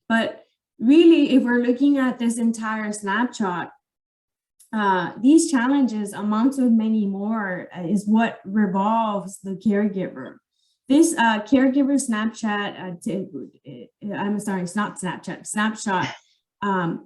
But really, if we're looking at this entire snapshot, these challenges, amongst many more, is what revolves the caregiver. This caregiver snapshot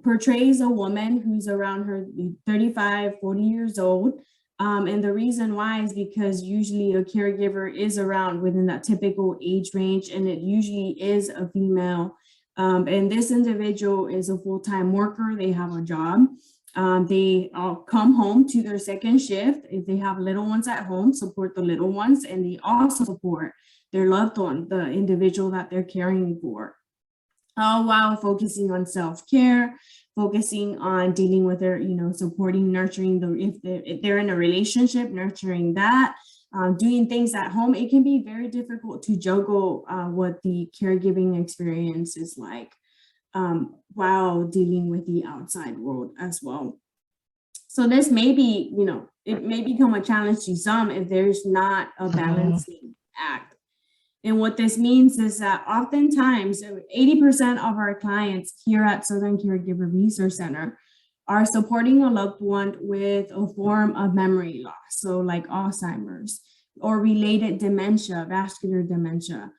portrays a woman who's around her 35, 40 years old. And the reason why is because usually a caregiver is around within that typical age range, and it usually is a female. And this individual is a full-time worker. They have a job. They come home to their second shift. If they have little ones at home, support the little ones, and they also support their loved one, the individual that they're caring for, all while focusing on self-care, focusing on dealing with their, supporting, nurturing if they're in a relationship, nurturing that, doing things at home. It can be very difficult to juggle what the caregiving experience is like while dealing with the outside world as well. So this may be, it may become a challenge to some if there's not a balancing act. And what this means is that oftentimes 80% of our clients here at Southern Caregiver Resource Center are supporting a loved one with a form of memory loss. So like Alzheimer's or related dementia, vascular dementia.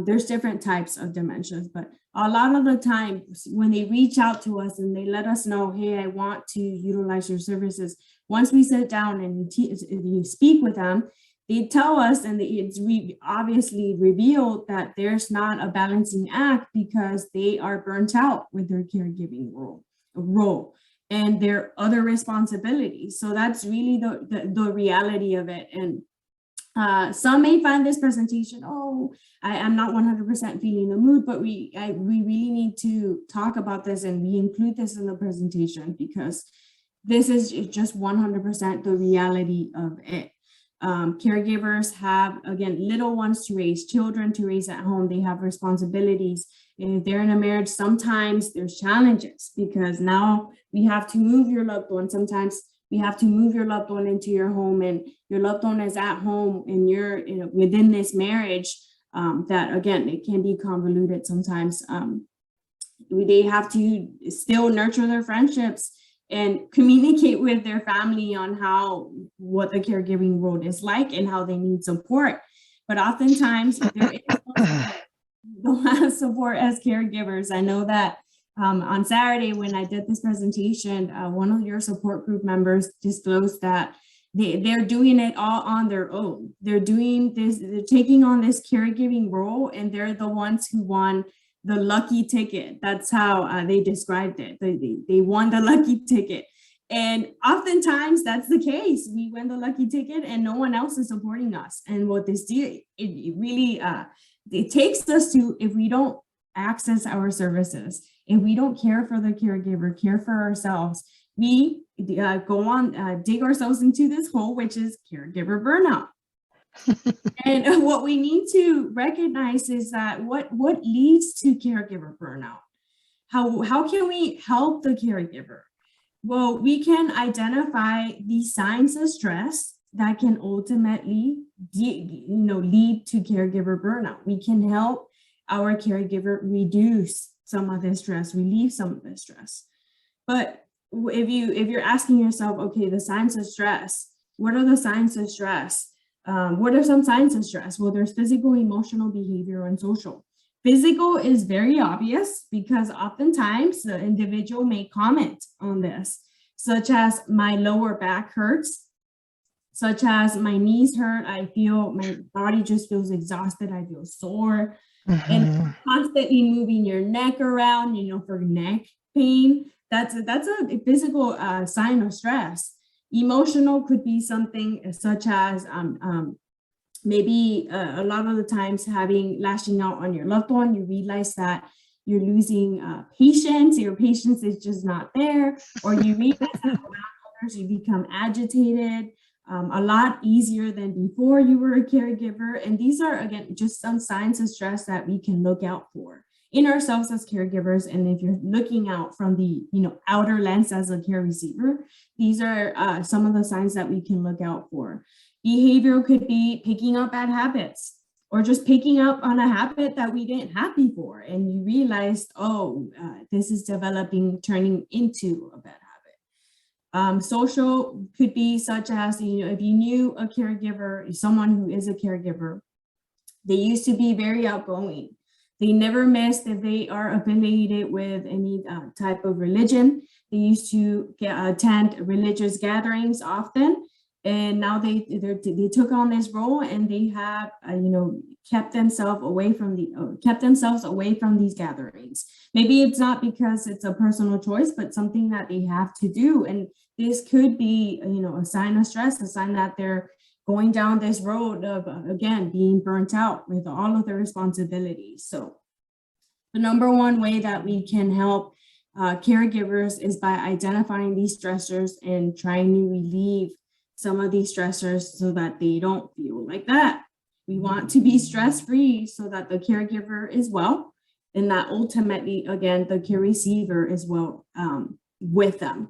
There's different types of dementias, but a lot of the time when they reach out to us and they let us know, hey, I want to utilize your services, once we sit down and you speak with them, they tell us, and it's obviously revealed that there's not a balancing act because they are burnt out with their caregiving role and their other responsibilities. So that's really the reality of it. And some may find this presentation, I'm not 100% feeling the mood, but we really need to talk about this, and we include this in the presentation because this is just 100% the reality of it. Caregivers have, again, little ones to raise, children to raise at home. They have responsibilities. And if they're in a marriage, sometimes there's challenges because now we have to move your loved one. Sometimes we have to move your loved one into your home, and your loved one is at home and you're within this marriage. That, again, it can be convoluted sometimes. They have to still nurture their friendships and communicate with their family on what the caregiving role is like and how they need support. But oftentimes there is no support as caregivers. I know that on Saturday when I did this presentation, one of your support group members disclosed that they're doing it all on their own. They're doing this, they're taking on this caregiving role, and they're the ones who won the lucky ticket. That's how they described it. They won the lucky ticket. And oftentimes that's the case. We win the lucky ticket and no one else is supporting us. And what this do, it really, it takes us to, if we don't access our services, if we don't care for the caregiver, care for ourselves, we go on, dig ourselves into this hole, which is caregiver burnout. And what we need to recognize is that what leads to caregiver burnout? How can we help the caregiver? Well, we can identify the signs of stress that can ultimately lead to caregiver burnout. We can help our caregiver reduce some of the stress, relieve some of the stress. But if you're asking yourself, okay, the signs of stress, what are the signs of stress? What are some signs of stress? Well, there's physical, emotional, behavioral, and social. Physical is very obvious because oftentimes the individual may comment on this, such as my lower back hurts, such as my knees hurt, I feel my body just feels exhausted, I feel sore, and constantly moving your neck around, for neck pain. That's a physical sign of stress. Emotional could be something such as maybe a lot of the times lashing out on your loved one. You realize that you're losing patience, your patience is just not there, or you realize that around others you become agitated a lot easier than before you were a caregiver. And these are, again, just some signs of stress that we can look out for in ourselves as caregivers. And if you're looking out from the outer lens as a care receiver, these are some of the signs that we can look out for. Behavioral could be picking up bad habits, or just picking up on a habit that we didn't have before. And you realized, oh, this is turning into a bad habit. Social could be such as, if you knew a caregiver, someone who is a caregiver, they used to be very outgoing. They never missed if they are affiliated with any type of religion. They used to attend religious gatherings often, and now they took on this role, and they have kept themselves away from these gatherings. Maybe it's not because it's a personal choice, but something that they have to do, and this could be a sign of stress, a sign that they're going down this road of, again, being burnt out with all of the responsibilities. So the number one way that we can help caregivers is by identifying these stressors and trying to relieve some of these stressors so that they don't feel like that. We want to be stress-free so that the caregiver is well, and that ultimately, again, the care receiver is well with them.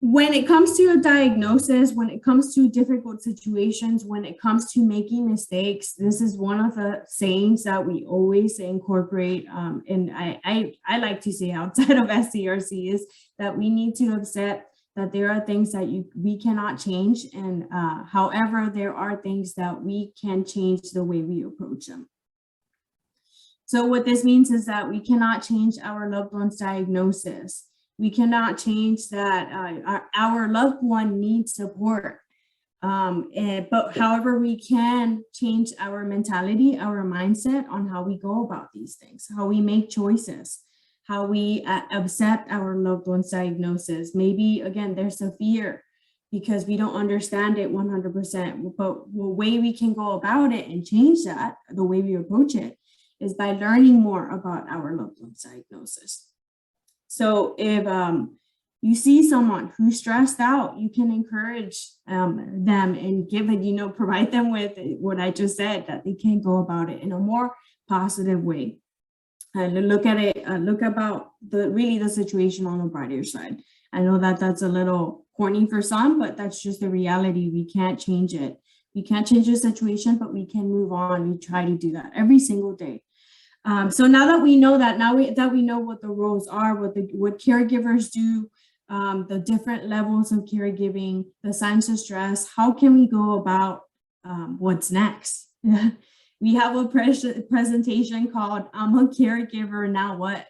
When it comes to a diagnosis, when it comes to difficult situations, when it comes to making mistakes, this is one of the sayings that we always incorporate. And I like to say outside of SCRC is that we need to accept that there are things that we cannot change. And however, there are things that we can change the way we approach them. So what this means is that we cannot change our loved one's diagnosis. We cannot change that our loved one needs support. But however, we can change our mentality, our mindset on how we go about these things, how we make choices, how we accept our loved one's diagnosis. Maybe, again, there's a fear because we don't understand it 100%. But the way we can go about it and change that, the way we approach it, is by learning more about our loved one's diagnosis. So if you see someone who's stressed out, you can encourage them and provide them with what I just said, that they can go about it in a more positive way. And look at it, look about the situation on the brighter side. I know that that's a little corny for some, but that's just the reality. We can't change it. We can't change the situation, but we can move on. We try to do that every single day. So now that we know that, we know what the roles are, what caregivers do, the different levels of caregiving, the signs of stress, how can we go about what's next? We have a presentation called "I'm a Caregiver, Now What?"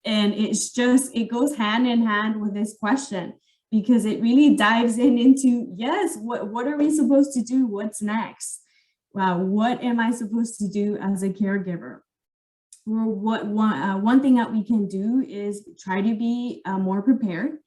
And it goes hand in hand with this question, because it really dives into, yes, what are we supposed to do? What's next? Wow, what am I supposed to do as a caregiver? One thing that we can do is try to be more prepared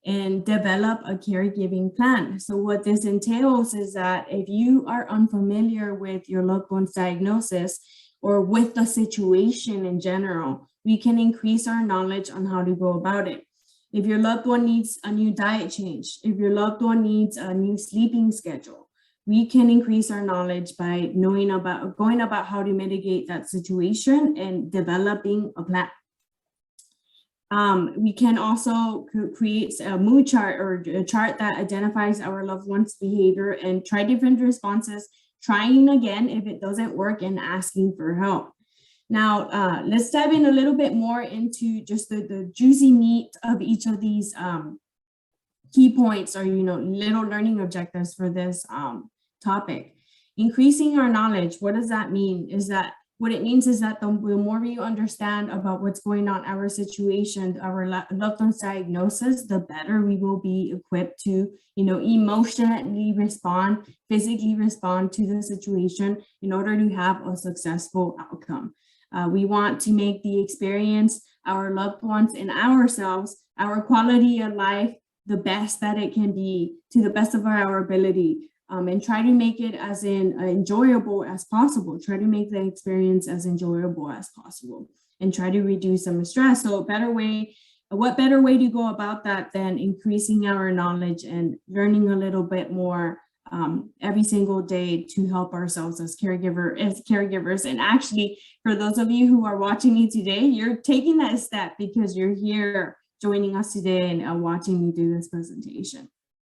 and develop a caregiving plan. So what this entails is that if you are unfamiliar with your loved one's diagnosis or with the situation in general, we can increase our knowledge on how to go about it. If your loved one needs a new diet change, if your loved one needs a new sleeping schedule, we can increase our knowledge by going about how to mitigate that situation and developing a plan. We can also create a mood chart or a chart that identifies our loved one's behavior and try different responses, trying again if it doesn't work, and asking for help. Now, let's dive in a little bit more into just the juicy meat of each of these key points, or little learning objectives for this topic. Increasing our knowledge. What does that mean? What it means is that the more you understand about what's going on, our situation, our loved one's diagnosis, the better we will be equipped to, emotionally respond, physically respond to the situation in order to have a successful outcome. We want to make the experience, our loved ones and ourselves, our quality of life, the best that it can be to the best of our ability. And try to make it as enjoyable as possible. Try to make the experience as enjoyable as possible, and try to reduce some stress. So what better way to go about that than increasing our knowledge and learning a little bit more every single day to help ourselves as caregivers. And actually, for those of you who are watching me today, you're taking that step because you're here joining us today and watching me do this presentation.